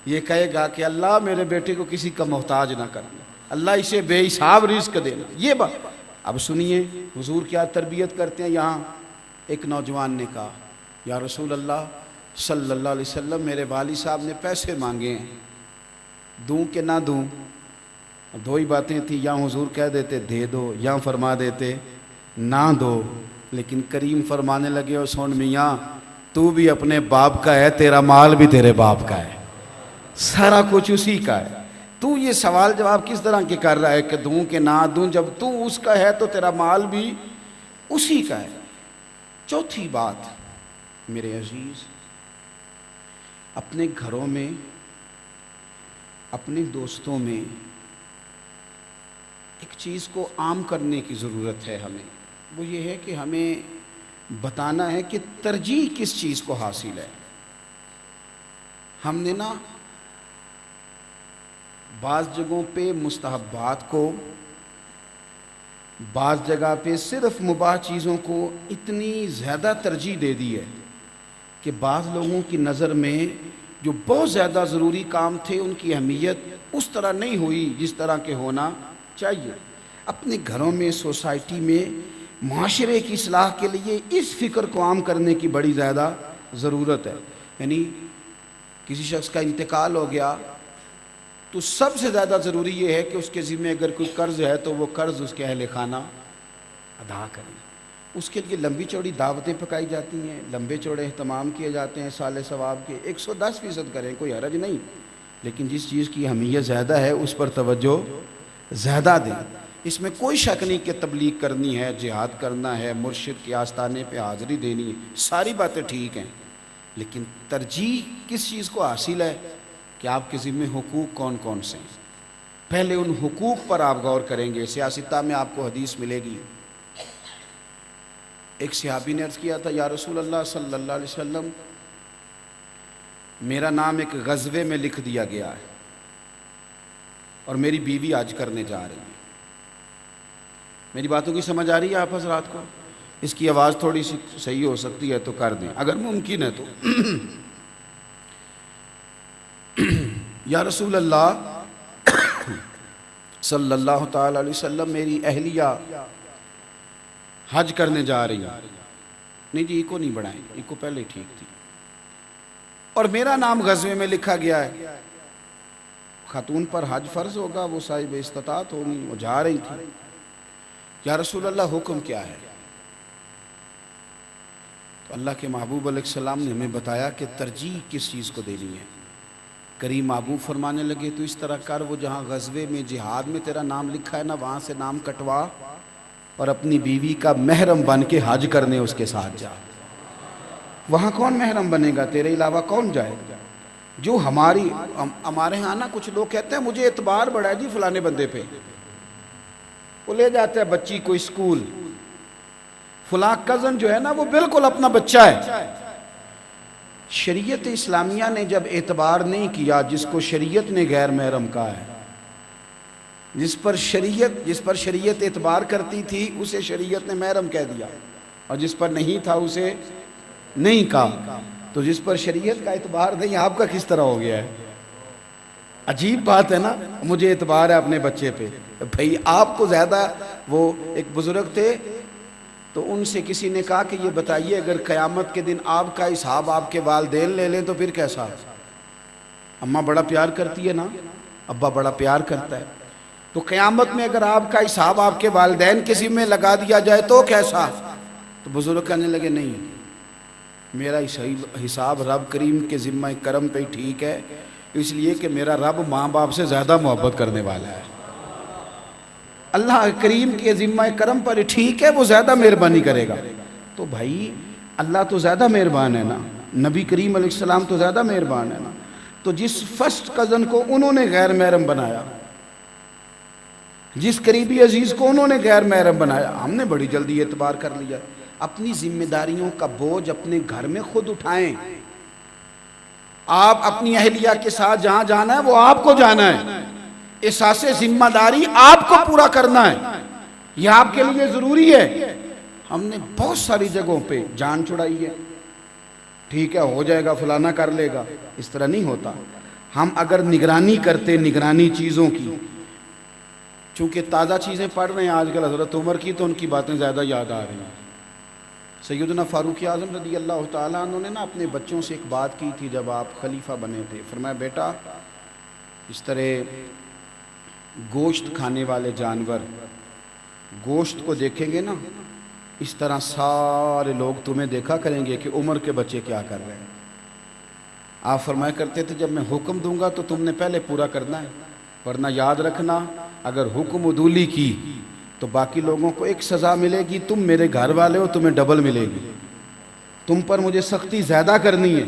یہ کہے گا کہ اللہ میرے بیٹے کو کسی کا محتاج نہ کرنا، اللہ اسے بے حساب رزق دینا۔ یہ بات اب سنیے حضور کیا تربیت کرتے ہیں۔ یہاں ایک نوجوان نے کہا یا رسول اللہ صلی اللہ علیہ وسلم میرے والد صاحب نے پیسے مانگے ہیں، دوں کہ نہ دوں؟ 2 ہی باتیں تھیں، یا حضور کہہ دیتے دے دو یا فرما دیتے نہ دو، لیکن کریم فرمانے لگے اور سن میاں تو بھی اپنے باپ کا ہے، تیرا مال بھی تیرے باپ کا ہے، سارا کچھ اسی کا ہے، تو یہ سوال جواب کس طرح کے کر رہا ہے کہ دوں کہ نہ دوں؟ جب تو اس کا ہے تو تیرا مال بھی اسی کا ہے۔ چوتھی بات میرے عزیز، اپنے گھروں میں اپنے دوستوں میں ایک چیز کو عام کرنے کی ضرورت ہے ہمیں، وہ یہ ہے کہ ہمیں بتانا ہے کہ ترجیح کس چیز کو حاصل ہے۔ ہم نے نا بعض جگہوں پہ مستحبات کو، بعض جگہ پہ صرف مباح چیزوں کو اتنی زیادہ ترجیح دے دی ہے کہ بعض لوگوں کی نظر میں جو بہت زیادہ ضروری کام تھے ان کی اہمیت اس طرح نہیں ہوئی جس طرح کے ہونا چاہیے۔ اپنے گھروں میں، سوسائٹی میں، معاشرے کی اصلاح کے لیے اس فکر کو عام کرنے کی بڑی زیادہ ضرورت ہے۔ یعنی کسی شخص کا انتقال ہو گیا تو سب سے زیادہ ضروری یہ ہے کہ اس کے ذمہ اگر کوئی قرض ہے تو وہ قرض اس کے اہل خانہ ادا کریں۔ اس کے لیے لمبی چوڑی دعوتیں پکائی جاتی ہیں، لمبے چوڑے اہتمام کیے جاتے ہیں، سال ثواب کے 110% کریں، کوئی حرج نہیں، لیکن جس چیز کی اہمیت زیادہ ہے اس پر توجہ زیادہ دیں۔ اس میں کوئی شک نہیں کہ تبلیغ کرنی ہے، جہاد کرنا ہے، مرشد کے آستانے پہ حاضری دینی ہے، ساری باتیں ٹھیک ہیں، لیکن ترجیح کس چیز کو حاصل ہے کہ آپ کے ذمہ حقوق کون کون سے ہیں۔ پہلے ان حقوق پر آپ غور کریں گے۔ سیاستہ میں آپ کو حدیث ملے گی، ایک صحابی نے عرض کیا تھا یا رسول اللہ صلی اللہ علیہ وسلم میرا نام ایک غزوے میں لکھ دیا گیا ہے اور میری بیوی حج کرنے جا رہی ہے۔ میری باتوں کی سمجھ آ رہی ہے آپ حضرات کو؟ اس کی آواز تھوڑی سی صحیح ہو سکتی ہے تو کر دیں اگر ممکن ہے تو۔ یا رسول اللہ صلی اللہ تعالی علیہ وسلم میری اہلیہ حج کرنے جا رہی ہے۔ نہیں جی کو نہیں بڑھائیں، ان کو پہلے ٹھیک تھی، اور میرا نام غزوے میں لکھا گیا ہے۔ خاتون پر حج فرض ہوگا، وہ صاحب استطاعت ہوگی، وہ جا رہی تھی۔ یا رسول اللہ حکم کیا ہے؟ تو اللہ کے محبوب علیہ السلام نے ہمیں بتایا کہ ترجیح کس چیز کو دینی ہے۔ کریم محبوب فرمانے لگے تو اس طرح کر، وہ جہاں غزوے میں جہاد میں تیرا نام لکھا ہے نا وہاں سے نام کٹوا اور اپنی بیوی کا محرم بن کے حج کرنے اس کے ساتھ جا۔ وہاں کون محرم بنے گا؟ تیرے علاوہ کون جائے گا؟ جو ہمارے ہاں نا کچھ لوگ کہتے ہیں مجھے اعتبار بڑا ہے جی فلانے بندے پہ، وہ لے جاتا ہے بچی کو اسکول، فلاں کزن جو ہے نا وہ بالکل اپنا بچہ ہے۔ شریعت اسلامیہ نے جب اعتبار نہیں کیا جس کو شریعت نے غیر محرم کہا ہے، جس پر شریعت اعتبار کرتی تھی اسے شریعت نے محرم کہہ دیا، اور جس پر نہیں تھا اسے نہیں کہا، تو جس پر شریعت کا اعتبار نہیں آپ کا کس طرح ہو گیا ہے؟ عجیب بات ہے نا، مجھے اعتبار ہے اپنے بچے پہ۔ بھئی آپ کو زیادہ، وہ ایک بزرگ تھے تو ان سے کسی نے کہا کہ یہ بتائیے اگر قیامت کے دن آپ کا حساب آپ کے والدین لے لیں تو پھر کیسا؟ اماں بڑا پیار کرتی ہے نا، ابا بڑا پیار کرتا ہے، تو قیامت میں اگر آپ کا حساب آپ کے والدین کے ذمہ لگا دیا جائے تو کیسا؟ تو بزرگ کہنے لگے نہیں، میرا حساب رب کریم کے ذمہ کرم پہ ہی ٹھیک ہے، اس لیے کہ میرا رب ماں باپ سے زیادہ محبت کرنے والا ہے۔ اللہ کریم کے ذمہ کرم پر ٹھیک ہے وہ زیادہ مہربانی کرے گا. تو بھائی اللہ تو زیادہ مہربان ہے نا, نبی کریم علیہ السلام تو زیادہ مہربان ہے نا. تو جس فرسٹ کزن کو انہوں نے غیر محرم بنایا, جس قریبی عزیز کو انہوں نے غیر محرم بنایا, ہم نے بڑی جلدی اعتبار کر لیا. اپنی ذمہ داریوں کا بوجھ اپنے گھر میں خود اٹھائیں. آپ اپنی اہلیہ کے ساتھ جہاں جانا ہے وہ آپ کو جانا ہے, احساس ذمہ داری آپ کو پورا کرنا ہے, یہ آپ کے لیے ضروری ہے. ہم نے بہت ساری جگہوں پہ جان چھڑائی ہے, ٹھیک ہے ہو جائے گا فلانا کر لے گا, اس طرح نہیں ہوتا. ہم اگر نگرانی کرتے نگرانی چیزوں کی, چونکہ تازہ چیزیں پڑھ رہے ہیں آج کل حضرت عمر کی, تو ان کی باتیں زیادہ یاد آ رہی ہیں. سیدنا فاروق اعظم رضی اللہ تعالیٰ عنہ نے اپنے بچوں سے ایک بات کی تھی جب آپ خلیفہ بنے تھے. فرمایا بیٹا اس طرح گوشت کھانے والے جانور گوشت کو دیکھیں گے نا, اس طرح سارے لوگ تمہیں دیکھا کریں گے کہ عمر کے بچے کیا کر رہے ہیں. آپ فرمایا کرتے تھے جب میں حکم دوں گا تو تم نے پہلے پورا کرنا ہے, ورنہ یاد رکھنا اگر حکم عدولی کی تو باقی لوگوں کو ایک سزا ملے گی, تم میرے گھر والے ہو تمہیں ڈبل ملے گی. تم پر مجھے سختی زیادہ کرنی ہے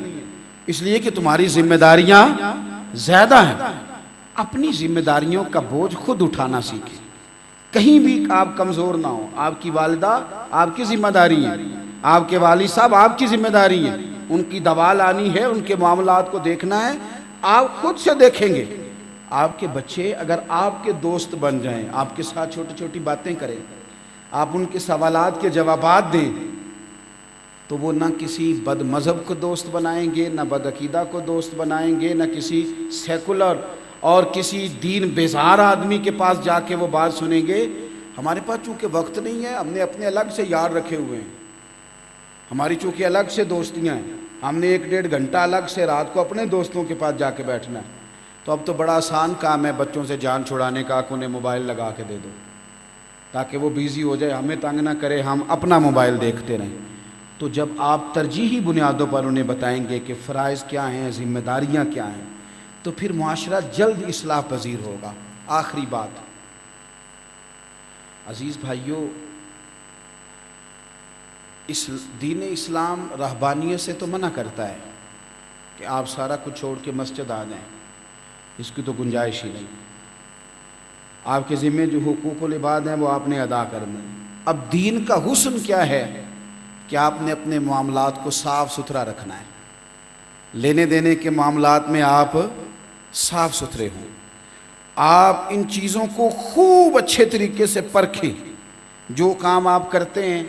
اس لیے کہ تمہاری ذمہ داریاں زیادہ ہیں. اپنی ذمہ داریوں کا بوجھ خود اٹھانا سیکھیں, کہیں بھی آپ کمزور نہ ہو. آپ کی والدہ آپ کی ذمہ داری ہے, آپ کے والد صاحب آپ کی ذمہ داری ہے, ان کی دوا لانی ہے, ان کے معاملات کو دیکھنا ہے. آپ خود سے دیکھیں گے آپ کے بچے اگر آپ کے دوست بن جائیں, آپ کے ساتھ چھوٹی چھوٹی باتیں کریں, آپ ان کے سوالات کے جوابات دیں, تو وہ نہ کسی بد مذہب کو دوست بنائیں گے, نہ بد عقیدہ کو دوست بنائیں گے, نہ کسی سیکولر اور کسی دین بیزار آدمی کے پاس جا کے وہ بات سنیں گے. ہمارے پاس چونکہ وقت نہیں ہے, ہم نے اپنے الگ سے یار رکھے ہوئے ہیں, ہماری چونکہ الگ سے دوستیاں ہیں, ہم نے 1-1.5 گھنٹہ الگ سے رات کو اپنے دوستوں کے پاس جا کے بیٹھنا ہے. تو اب تو بڑا آسان کام ہے بچوں سے جان چھڑانے کا, کہ انہیں موبائل لگا کے دے دو تاکہ وہ بیزی ہو جائے, ہمیں تنگ نہ کرے, ہم اپنا موبائل دیکھتے رہیں. تو جب آپ ترجیحی بنیادوں پر انہیں بتائیں گے کہ فرائض کیا ہیں, ذمہ داریاں کیا ہیں, تو پھر معاشرہ جلد اصلاح پذیر ہوگا. آخری بات عزیز بھائیوں, اس دین اسلام رہبانیت سے تو منع کرتا ہے کہ آپ سارا کچھ چھوڑ کے مسجد آ جائیں, اس کی تو گنجائش ہی نہیں. آپ کے ذمہ جو حقوق العباد ہیں وہ آپ نے ادا کرنے. اب دین کا حسن کیا ہے کہ آپ نے اپنے معاملات کو صاف ستھرا رکھنا ہے, لینے دینے کے معاملات میں آپ صاف ستھرے ہوں. آپ ان چیزوں کو خوب اچھے طریقے سے پرکھیں. جو کام آپ کرتے ہیں,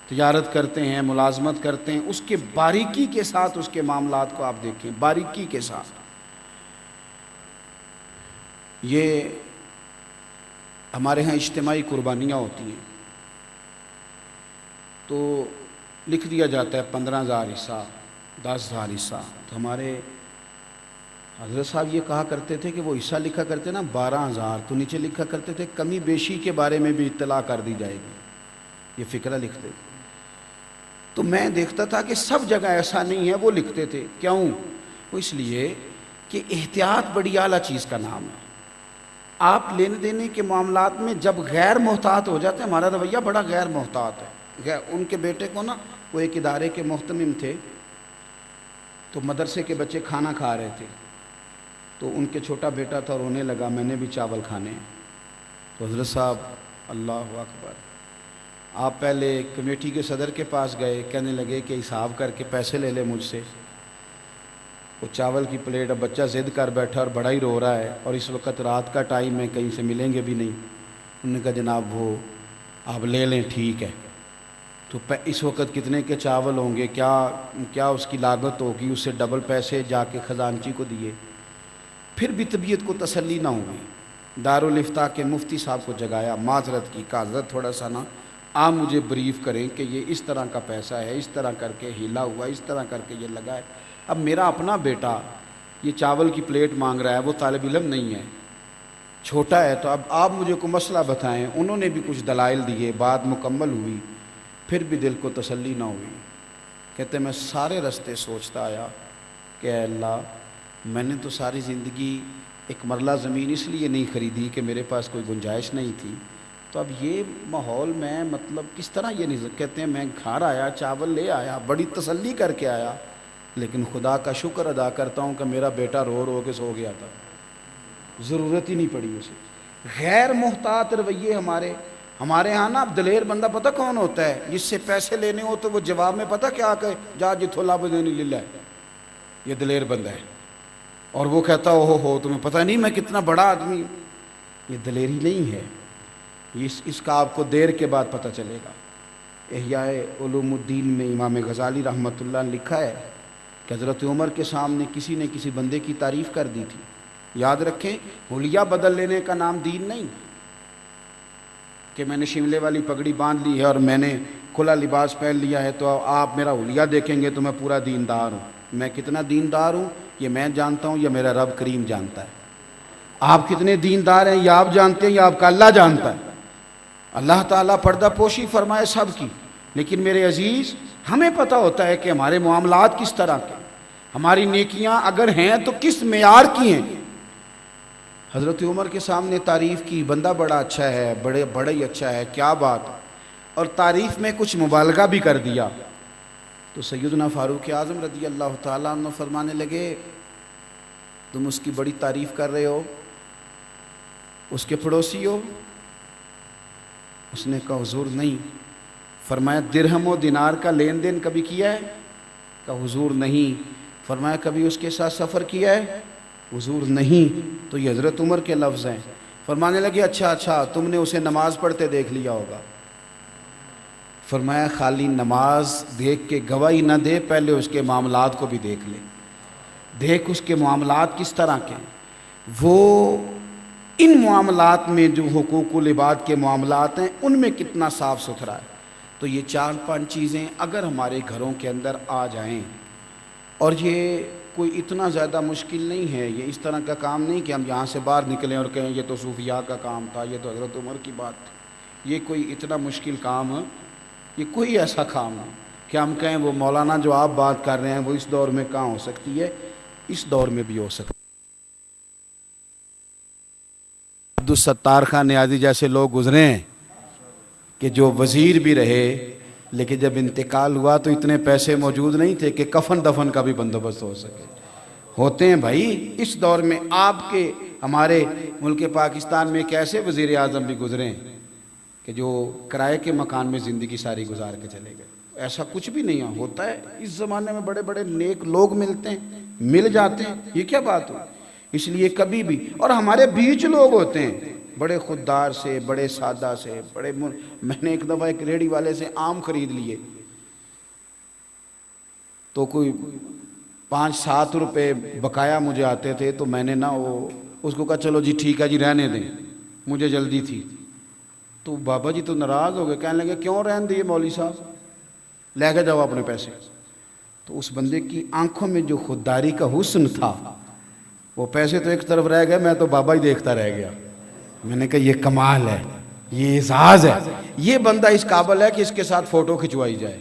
تجارت کرتے ہیں, ملازمت کرتے ہیں, اس کے باریکی کے ساتھ اس کے معاملات کو آپ دیکھیں, باریکی کے ساتھ. یہ ہمارے ہاں اجتماعی قربانیاں ہوتی ہیں تو لکھ دیا جاتا ہے 15,000 حصہ, 10,000 حصہ. تو ہمارے حضرت صاحب یہ کہا کرتے تھے کہ وہ حصہ لکھا کرتے نا 12,000, تو نیچے لکھا کرتے تھے کمی بیشی کے بارے میں بھی اطلاع کر دی جائے گی, یہ فقرہ لکھتے تھے. تو میں دیکھتا تھا کہ سب جگہ ایسا نہیں ہے, وہ لکھتے تھے. کیوں؟ وہ اس لیے کہ احتیاط بڑی اعلیٰ چیز کا نام ہے. آپ لینے دینے کے معاملات میں جب غیر محتاط ہو جاتے ہیں, ہمارا رویہ بڑا غیر محتاط ہے. ان کے بیٹے کو نا, وہ ایک ادارے کے محتمم تھے, تو مدرسے کے بچے کھانا کھا رہے تھے, تو ان کے چھوٹا بیٹا تھا, رونے لگا میں نے بھی چاول کھانے ہیں. تو حضرت صاحب اللہ اکبر, آپ پہلے کمیٹی کے صدر کے پاس گئے, کہنے لگے کہ حساب کر کے پیسے لے لے مجھ سے. وہ چاول کی پلیٹ, اب بچہ ضد کر بیٹھا اور بڑا ہی رو رہا ہے, اور اس وقت رات کا ٹائم ہے, کہیں سے ملیں گے بھی نہیں. انہوں نے کہا جناب وہ آپ لے لیں ٹھیک ہے. تو اس وقت کتنے کے چاول ہوں گے, کیا اس کی لاگت ہوگی, اس سے ڈبل پیسے جا کے خزانچی کو دیے. پھر بھی طبیعت کو تسلی نہ ہوئی, دارالفتاء کے مفتی صاحب کو جگایا, معذرت کی, کہا حضرت تھوڑا سا نا آپ مجھے بریف کریں کہ یہ اس طرح کا پیسہ ہے, اس طرح کر کے ہیلا ہوا, اس طرح کر کے یہ لگا ہے. اب میرا اپنا بیٹا یہ چاول کی پلیٹ مانگ رہا ہے, وہ طالب علم نہیں ہے, چھوٹا ہے, تو اب آپ مجھے کوئی مسئلہ بتائیں. انہوں نے بھی کچھ دلائل دیے, بات مکمل ہوئی, پھر بھی دل کو تسلی نہ ہوئی. کہتے میں سارے رستے سوچتا آیا کہ اے اللہ, میں نے تو ساری زندگی ایک مرلہ زمین اس لیے نہیں خریدی کہ میرے پاس کوئی گنجائش نہیں تھی, تو اب یہ ماحول میں مطلب کس طرح یہ نہیں کہتے ہیں میں گھر آیا چاول لے آیا بڑی تسلی کر کے آیا، لیکن خدا کا شکر ادا کرتا ہوں کہ میرا بیٹا رو رو کے سو گیا تھا، ضرورت ہی نہیں پڑی اسے۔ غیر محتاط رویے ہمارے ہاں نا، اب دلیر بندہ پتہ کون ہوتا ہے؟ جس سے پیسے لینے ہو تو وہ جواب میں پتہ کیا کہے؟ جا جتھو لب دینی للہ ہے، یہ دلیر بندہ ہے۔ اور وہ کہتا ہو تمہیں پتہ نہیں میں کتنا بڑا آدمی ہوں۔ یہ دلیری نہیں ہے، اس کا آپ کو دیر کے بعد پتہ چلے گا۔ احیاء علوم الدین میں امام غزالی رحمۃ اللہ نے لکھا ہے کہ حضرت عمر کے سامنے کسی نے کسی بندے کی تعریف کر دی تھی۔ یاد رکھیں، حلیہ بدل لینے کا نام دین نہیں کہ میں نے شملے والی پگڑی باندھ لی ہے اور میں نے کھلا لباس پہن لیا ہے تو آپ میرا حلیہ دیکھیں گے تو میں پورا دیندار ہوں۔ میں کتنا دیندار ہوں یہ میں جانتا ہوں یا میرا رب کریم جانتا ہے؟ آپ کتنے دیندار ہیں یا آپ جانتے ہیں یا آپ کا اللہ جانتا ہے؟ اللہ تعالیٰ پردہ پوشی فرمائے سب کی، لیکن میرے عزیز ہمیں پتہ ہوتا ہے کہ ہمارے معاملات کس طرح کے، ہماری نیکیاں اگر ہیں تو کس معیار کی ہیں۔ حضرت عمر کے سامنے تعریف کی، بندہ بڑا اچھا ہے، بڑا ہی اچھا ہے، کیا بات، اور تعریف میں کچھ مبالغہ بھی کر دیا۔ تو سیدنا فاروق اعظم رضی اللہ تعالیٰ عنہ فرمانے لگے تم اس کی بڑی تعریف کر رہے ہو، اس کے پڑوسی ہو؟ اس نے کہا حضور نہیں۔ فرمایا درہم و دینار کا لین دین کبھی کیا ہے؟ کہا حضور نہیں۔ فرمایا کبھی اس کے ساتھ سفر کیا ہے؟ حضور نہیں۔ تو یہ حضرت عمر کے لفظ ہیں۔ فرمانے لگے اچھا تم نے اسے نماز پڑھتے دیکھ لیا ہوگا۔ فرمایا خالی نماز دیکھ کے گواہی نہ دے، پہلے اس کے معاملات کو بھی دیکھ لے، دیکھ اس کے معاملات کس طرح کے ہیں۔ وہ ان معاملات میں جو حقوق العباد کے معاملات ہیں ان میں کتنا صاف ستھرا ہے۔ تو یہ 4-5 چیزیں اگر ہمارے گھروں کے اندر آ جائیں، اور یہ کوئی اتنا زیادہ مشکل نہیں ہے، یہ اس طرح کا کام نہیں کہ ہم یہاں سے باہر نکلیں اور کہیں یہ تو صوفیاء کا کام تھا، یہ تو حضرت عمر کی بات تھی۔ یہ کوئی اتنا مشکل کام ہے، یہ کوئی ایسا کام نہیں کہ ہم کہیں وہ مولانا جو آپ بات کر رہے ہیں وہ اس دور میں کہاں ہو سکتی ہے، اس دور میں بھی ہو سکتی ہے۔ عبدالستار خان نیازی جیسے لوگ گزرے ہیں کہ جو وزیر بھی رہے، لیکن جب انتقال ہوا تو اتنے پیسے موجود نہیں تھے کہ کفن دفن کا بھی بندوبست ہو سکے۔ ہوتے ہیں بھائی اس دور میں، آپ کے ہمارے ملک پاکستان میں ایک ایسے وزیر اعظم بھی گزرے ہیں کہ جو کرائے کے مکان میں زندگی ساری گزار کے چلے گئے۔ ایسا کچھ بھی نہیں ہوتا ہے، اس زمانے میں بڑے بڑے نیک لوگ ملتے ہیں، مل جاتے ہیں، یہ کیا بات ہو۔ اس لیے کبھی بھی، اور ہمارے بیچ لوگ ہوتے ہیں بڑے خوددار سے، بڑے سادہ سے، میں نے ایک دفعہ ایک ریڑھی والے سے آم خرید لیے تو کوئی 5-7 روپے بقایا مجھے آتے تھے، تو میں نے اس کو کہا چلو جی ٹھیک ہے جی رہنے دیں، مجھے جلدی تھی۔ تو بابا جی تو ناراض ہو گئے، کہنے لگے کیوں رہنے دیے مولوی صاحب، لے کے جاؤ اپنے پیسے۔ تو اس بندے کی آنکھوں میں جو خودداری کا حسن تھا، وہ پیسے تو ایک طرف رہ گئے، میں تو بابا ہی دیکھتا رہ گیا۔ میں نے کہا یہ کمال ہے، یہ اعزاز ہے، یہ بندہ اس قابل ہے کہ اس کے ساتھ فوٹو کھنچوائی جائے،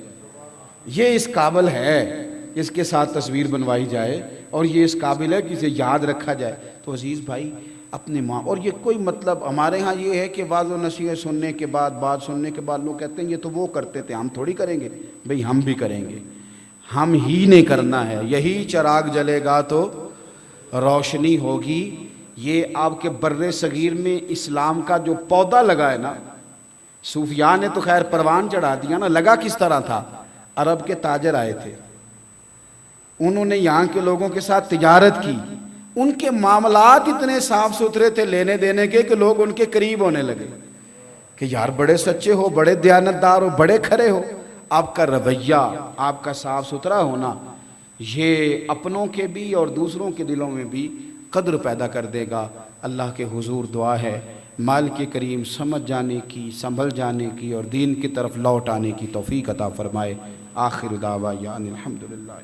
یہ اس قابل ہے اس کے ساتھ تصویر بنوائی جائے، اور یہ اس قابل ہے کہ اسے یاد رکھا جائے۔ تو عزیز بھائی اپنے ماں، اور یہ کوئی مطلب ہمارے ہاں یہ ہے کہ واضح و نصیحت سننے کے بعد، بات سننے کے بعد لوگ کہتے ہیں یہ تو وہ کرتے تھے ہم تھوڑی کریں گے۔ بھئی ہم بھی کریں گے، ہم ہی نے کرنا ہے، یہی چراغ جلے گا تو روشنی ہوگی۔ یہ آپ کے بر صغیر میں اسلام کا جو پودا لگا ہے نا، صوفیاء نے تو خیر پروان چڑھا دیا نا، لگا کس طرح تھا؟ عرب کے تاجر آئے تھے، انہوں نے یہاں کے لوگوں کے ساتھ تجارت کی، ان کے معاملات اتنے صاف ستھرے تھے لینے دینے کے کہ لوگ ان کے قریب ہونے لگے کہ یار بڑے سچے ہو، بڑے دیانتدار ہو، بڑے کھرے ہو۔ آپ کا رویہ، آپ کا صاف ستھرا ہونا، یہ اپنوں کے بھی اور دوسروں کے دلوں میں بھی قدر پیدا کر دے گا۔ اللہ کے حضور دعا ہے مالک کریم سمجھ جانے کی، سنبھل جانے کی اور دین کی طرف لوٹ آنے کی توفیق عطا فرمائے۔ آخر دعوانا الحمدللہ۔